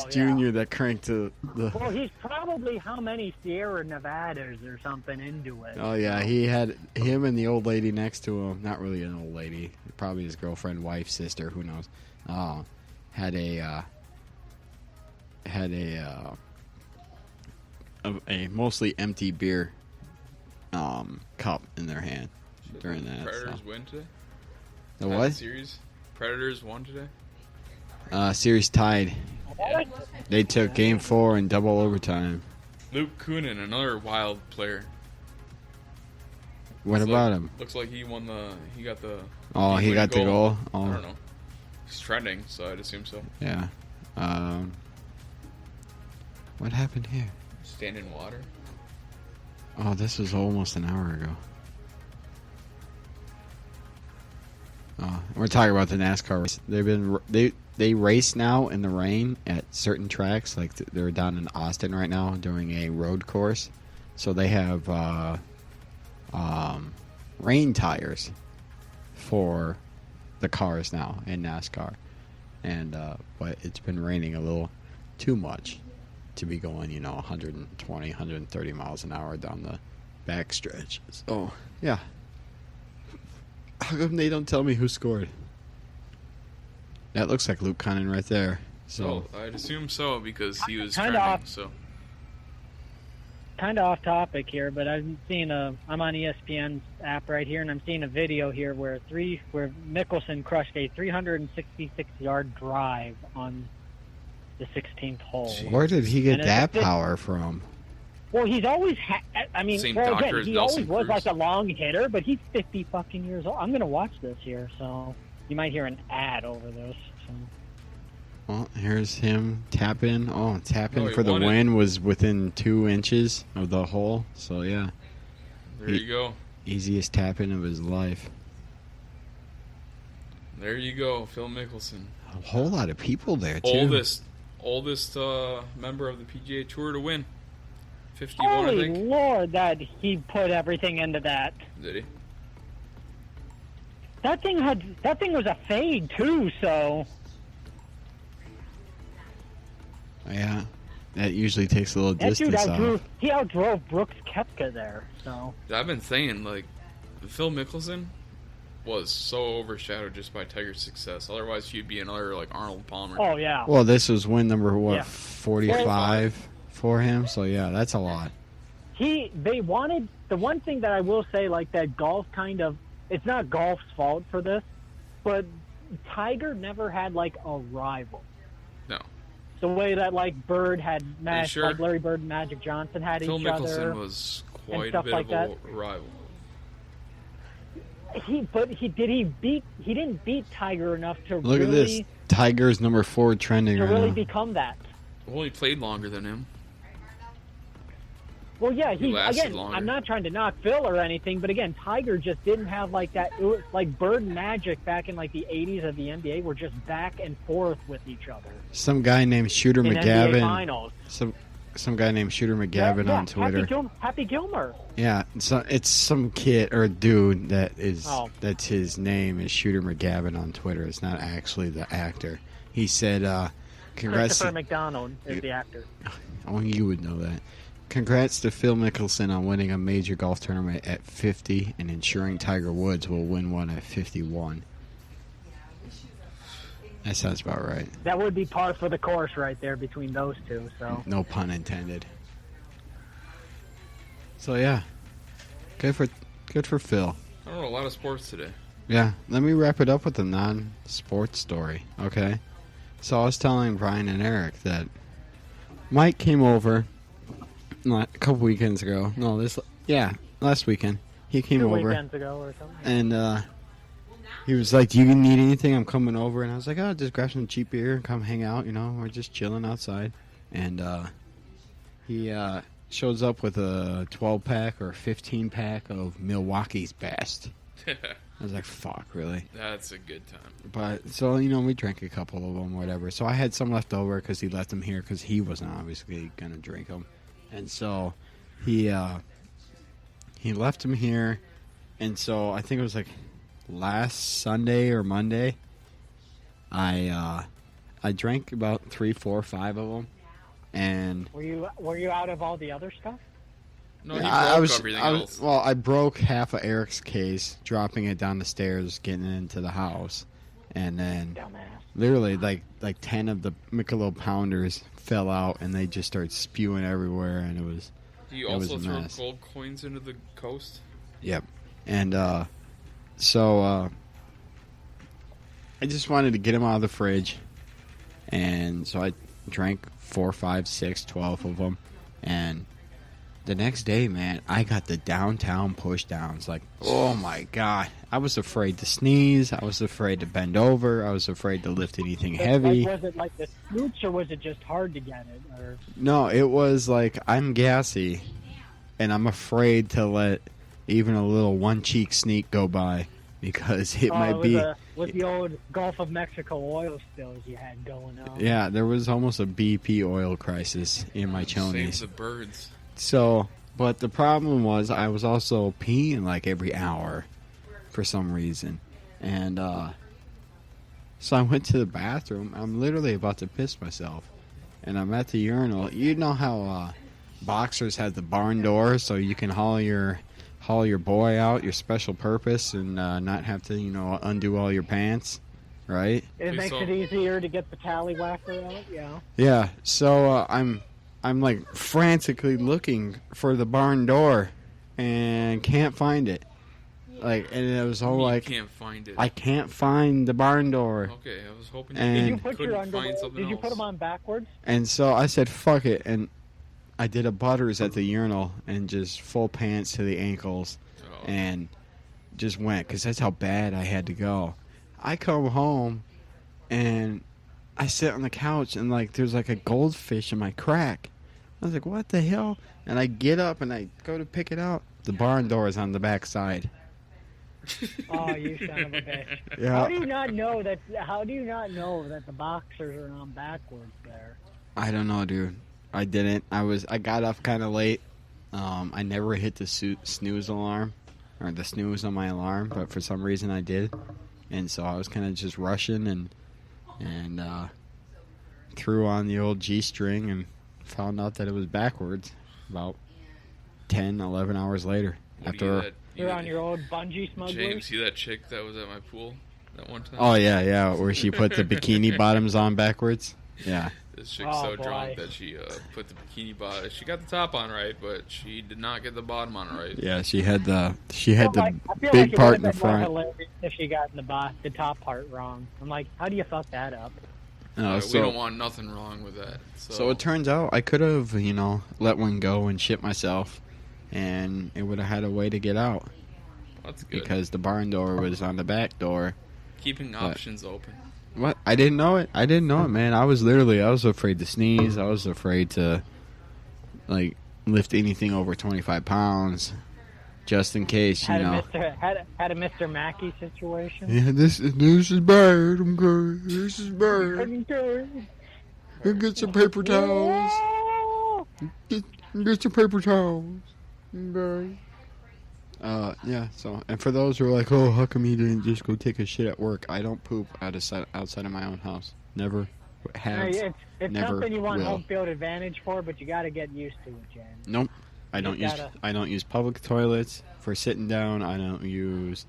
Truex Jr. that cranked the. Well, he's probably how many Sierra Nevadas or something into it. Oh yeah, he had him and the old lady next to him. Not really an old lady, probably his girlfriend, wife, sister, who knows. Had a mostly empty beer cup in their hand during that. Predators win today? The what? Series? Predators won today? Series tied. Yeah. They took Game 4 in double overtime. Luke Kunin, another wild player. What about him? Looks like he won the. He got the. Oh, he got the goal. Oh. I don't know. He's trending, so I'd assume so. Yeah. What happened here? Stand in water. Oh, this was almost an hour ago. Oh, we're talking about the NASCAR race. They race now in the rain at certain tracks. Like they're down in Austin right now doing a road course, so they have rain tires for the cars now in NASCAR, and but it's been raining a little too much to be going 120, 130 miles an hour down the back stretch. So yeah. How come they don't tell me who scored? That looks like Luke Kunin right there. So I'd assume so because he was Kinda trending. off. So Kind of off topic here, but I'm on ESPN's app right here, and I'm seeing a video here where Mickelson crushed a 366-yard drive on the 16th hole. where did he get that power from? Well, he's always Same doctor as he Nelson always was Cruz. like a long hitter, but he's 50 fucking years old. I'm going to watch this here, so you might hear an ad over this. So. Well, here's him tapping. Oh, tapping he for the won it. win was within 2 inches of the hole. So yeah, there you go. easiest tapping of his life. There you go, Phil Mickelson. A whole lot of people there too. Oldest member of the PGA Tour to win. 51, I Holy think. Lord, that he put everything into that. Did he? That thing was a fade too, so Yeah, that usually takes a little that dude distance off. he outdrove Brooks Koepka there. So I've been saying, Phil Mickelson was so overshadowed just by Tiger's success. Otherwise, he'd be another, Arnold Palmer. oh yeah. Well, this was win number Yeah. 45 for him. So yeah, that's a lot. They wanted the one thing that I will say, that golf it's not golf's fault for this, but Tiger never had a rival. No. The way that Bird had sure? Larry Bird and Magic Johnson had Phil each Mickelson other. was and quite a stuff bit like of that. a rival. He didn't beat Tiger enough to Look really at this. Tiger's number 4 trending to right really now. become that. Well, he played longer than him. Well, yeah, He lasted again. longer. I'm not trying to knock Phil or anything, but again, Tiger just didn't have that. It was Bird and Magic back in the 80s of the NBA were just back and forth with each other Some guy named Shooter in NBA McGavin. finals. Some guy named Shooter McGavin on Twitter. Happy Gilmer. Yeah, so it's some kid or dude Oh. that's his name is Shooter McGavin on Twitter. It's not actually the actor. He said, "Congrats." Christopher McDonald is the actor. Only you would know that. Congrats to Phil Mickelson on winning a major golf tournament at 50 and ensuring Tiger Woods will win one at 51. That sounds about right. That would be par for the course right there between those two. So No pun intended. So yeah, good for Phil. I don't know, a lot of sports today. Yeah, let me wrap it up with a non-sports story, okay? So I was telling Brian and Eric that Mike came over a couple weekends ago. No, last weekend. He came 2 over. weekends ago or something. And he was like, "Do you need anything? I'm coming over." And I was like, "Oh, just grab some cheap beer and come hang out. We're just chilling outside." And he shows up with a 12-pack or 15-pack of Milwaukee's Best. I was like, "Fuck, really?" That's a good time. But so we drank a couple of them, whatever. So I had some left over because he left them here because he wasn't obviously gonna drink them, and so he left them here, and so I think it was last Sunday or Monday. I I drank about 3, 4, 5 of them, and Were you out of all the other stuff? No, he I broke was, everything I was- else. Well, I broke half of Eric's case, dropping it down the stairs, getting into the house, and then Dumbass. literally like 10 of the Michelob Pounders fell out, and they just started spewing everywhere, and it was You it was also a throw mess. gold coins into the coast. Yep. And so I just wanted to get them out of the fridge, and so I drank 4, 5, 6, 12 of them, and the next day, man, I got the downtown push downs. Like, oh my god, I was afraid to sneeze. I was afraid to bend over. I was afraid to lift anything heavy. Was it like the snoots, or was it just hard to get it? Or No, it was like I'm gassy, and I'm afraid to let even a little one cheek sneak go by because it might be. with the old Gulf of Mexico oil spills you had going on. Yeah, there was almost a BP oil crisis in my Save chonies. the birds. So, but the problem was I was also peeing like every hour for some reason. And so I went to the bathroom. I'm literally about to piss myself. And I'm at the urinal. You know how boxers have the barn door so you can haul your boy out, your special purpose, and not have to, undo all your pants, right? It makes it easier to get the tallywhacker out. Yeah. Yeah, so I'm like frantically looking for the barn door and can't find it. Like, and it was all You like, can't find it. I can't find the barn door. Okay, I was hoping And- Did you you put couldn't your underwear? find something Did you else. put them on backwards? And so I said, fuck it. And I did a butters at the urinal and just full pants to the ankles Oh. and just went because that's how bad I had to go. I come home and I sit on the couch and like there's like a goldfish in my crack. I was like, what the hell? And I get up and I go to pick it out. The barn door is on the back side. Oh, you son of a bitch! Yeah. How do you not know that? How do you not know that the boxers are on backwards there? I don't know, dude. I didn't. I got up kind of late. I never hit the snooze alarm or the snooze on my alarm, but for some reason I did, and so I was kind of just rushing and threw on the old G string and found out that it was backwards about 10, 11 hours later. What do After You're on your old bungee smuggler. James, see that chick that was at my pool that one time? oh yeah, where she put the bikini bottoms on backwards. Yeah. This chick's Oh, so boy. drunk that she put the bikini bottom. She got the top on right, but she did not get the bottom on right. Yeah, she had the I feel big it part would in the have been more front. hilarious if she got in the top part wrong. I'm like, how do you fuck that up? We don't want nothing wrong with that. So it turns out I could have, let one go and shit myself, and it would have had a way to get out That's good. because the barn door was on the back door. Keeping options open. What? I didn't know it. I didn't know it, man. I was afraid to sneeze. I was afraid to, like, lift anything over 25 pounds, just in case, Had a Mr. Mackey situation. Yeah, this is bad. I'm good. This is bad. Get some paper towels. Get some paper towels. Okay. Yeah. So, and for those who are like, "Oh, how come you didn't just go take a shit at work?" I don't poop outside of my own house. Never have. It's never something you want will. home field advantage for, but you got to get used to it, Jen. Nope. I don't use. gotta- I don't use public toilets for sitting down. I don't use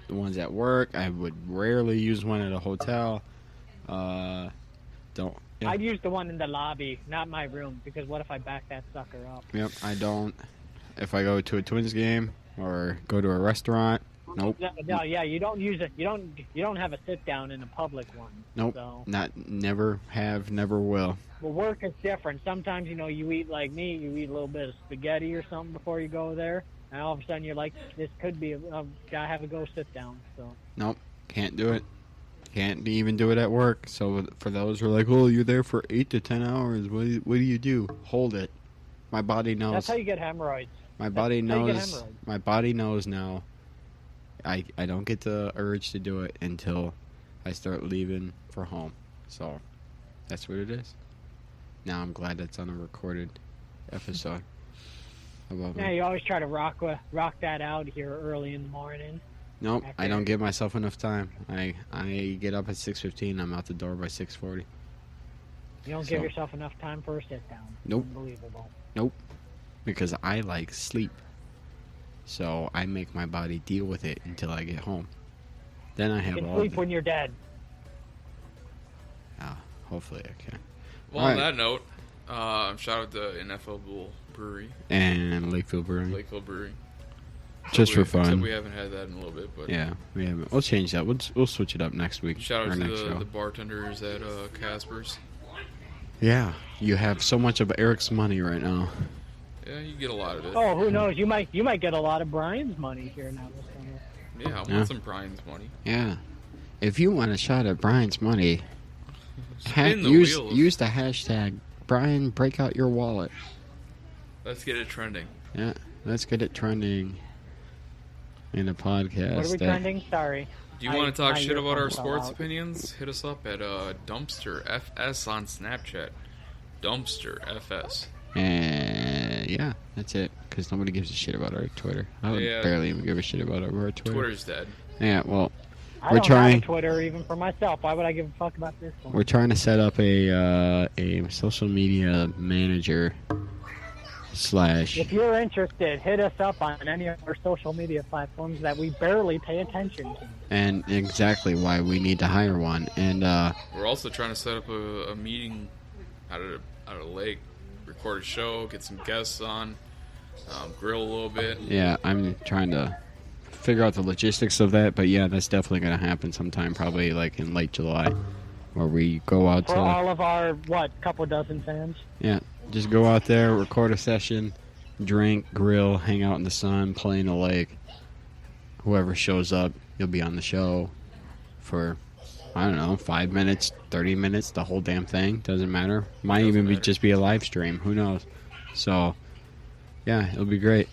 the ones at work. I would rarely use one at a hotel. Don't. Yeah. I'd use the one in the lobby, not my room, because what if I back that sucker up? Yep. I don't. If I go to a Twins game or go to a restaurant, nope. No, yeah, you don't use it. You don't have a sit down in a public one. Nope. So, Never have. Never will. well, work is different. Sometimes you eat like me. You eat a little bit of spaghetti or something before you go there, and all of a sudden you're like, this could be gotta have a go sit down. So. Nope. Can't do it. Can't even do it at work. So for those who are like, "Oh, you're there for 8 to 10 hours. What do you do?" Hold it. My body knows. That's how you get hemorrhoids. My body how you get knows. hemorrhoids. My body knows now. I don't get the urge to do it until I start leaving for home. So that's what it is. Now I'm glad that's on a recorded episode. I love Yeah, it. you always try to rock that out here early in the morning. Nope, I After- don't give myself enough time. I get up at 6:15. I'm out the door by 6:40. You don't So- give yourself enough time for a sit down. Nope. Unbelievable. Because I like sleep. So I make my body deal with it until I get home. Then I You have can all. sleep when you're dead. Hopefully I can. Well, on Alright. that note, shout out to Ineffable Brewery, And Lakefield Brewing, Lakeville Brewery. just for Except fun. we haven't had that in a little bit, but Yeah, we haven't. We'll change that. We'll switch it up next week shout or out next to show. the bartenders at Casper's. Yeah, you have so much of Eric's money right now. Yeah, you get a lot of it. Oh, who knows? You might get a lot of Brian's money here now this summer. Yeah, I want Yeah. some Brian's money. Yeah, if you want a shot at Brian's money, Spin the use wheels. use the hashtag Brian. Break out your wallet. Let's get it trending. Yeah, let's get it trending in a podcast. What are we that- trending? Sorry. Do you want to talk my shit about our earphones fell sports out. opinions? Hit us up at Dumpster FS on Snapchat. Dumpster FS. And yeah, that's it. Because nobody gives a shit about our Twitter. I would Yeah. barely even give a shit about our Twitter. Twitter's dead. Yeah, well, I We're don't trying- have a Twitter even for myself. Why would I give a fuck about this one? we're trying to set up a social media manager slash. If you're interested, hit us up on any of our social media platforms that we barely pay attention to. And exactly why we need to hire one. And We're also trying to set up a meeting out of the lake, record a show, get some guests on, grill a little bit. yeah, I'm trying to figure out the logistics of that. But yeah, that's definitely going to happen sometime, probably like in late July, where we go out For to. all of our, couple dozen fans? Yeah, just go out there, record a session, drink, grill, hang out in the sun, play in the lake. Whoever shows up, you'll be on the show for, I don't know, 5 minutes, 30 minutes, the whole damn thing. Doesn't matter. Might Doesn't even be matter. just be a live stream. Who knows? So, yeah, it'll be great.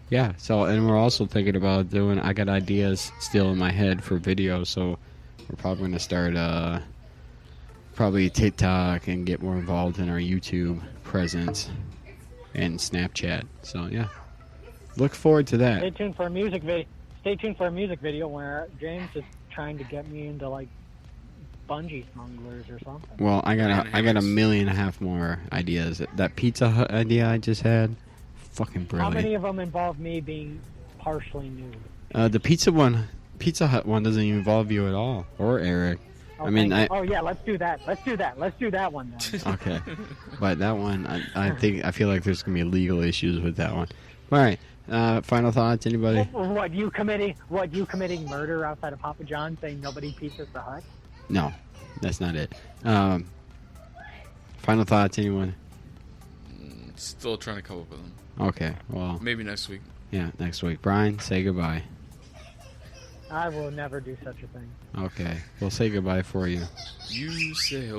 Yeah, so, and we're also thinking about doing, I got ideas still in my head for videos, so we're probably going to start, probably TikTok and get more involved in our YouTube presence and Snapchat. So yeah, look forward to Stay that. tuned for a music video. Stay tuned for a music video where James is trying to get me into like bungee smugglers or something. Well, I got a Hammocks. million and a half more ideas. That Pizza Hut idea I just had, fucking How many brilliant. of them involve me being partially nude? The Pizza Hut one doesn't involve you at all, or Eric. Oh, I mean, thank you. Oh yeah, let's do that. Let's do that one then. Okay, but that one, I feel like there's gonna be legal issues with that one. All right, final thoughts, anybody? What you committing murder outside of Papa John's saying nobody pizzas the hut? No, that's not it. Final thoughts, anyone? Still trying to come up with them. Okay, well, Maybe next week. yeah, next week. Brian, say goodbye. I will never do such a thing. Okay, we'll say goodbye for you. You say.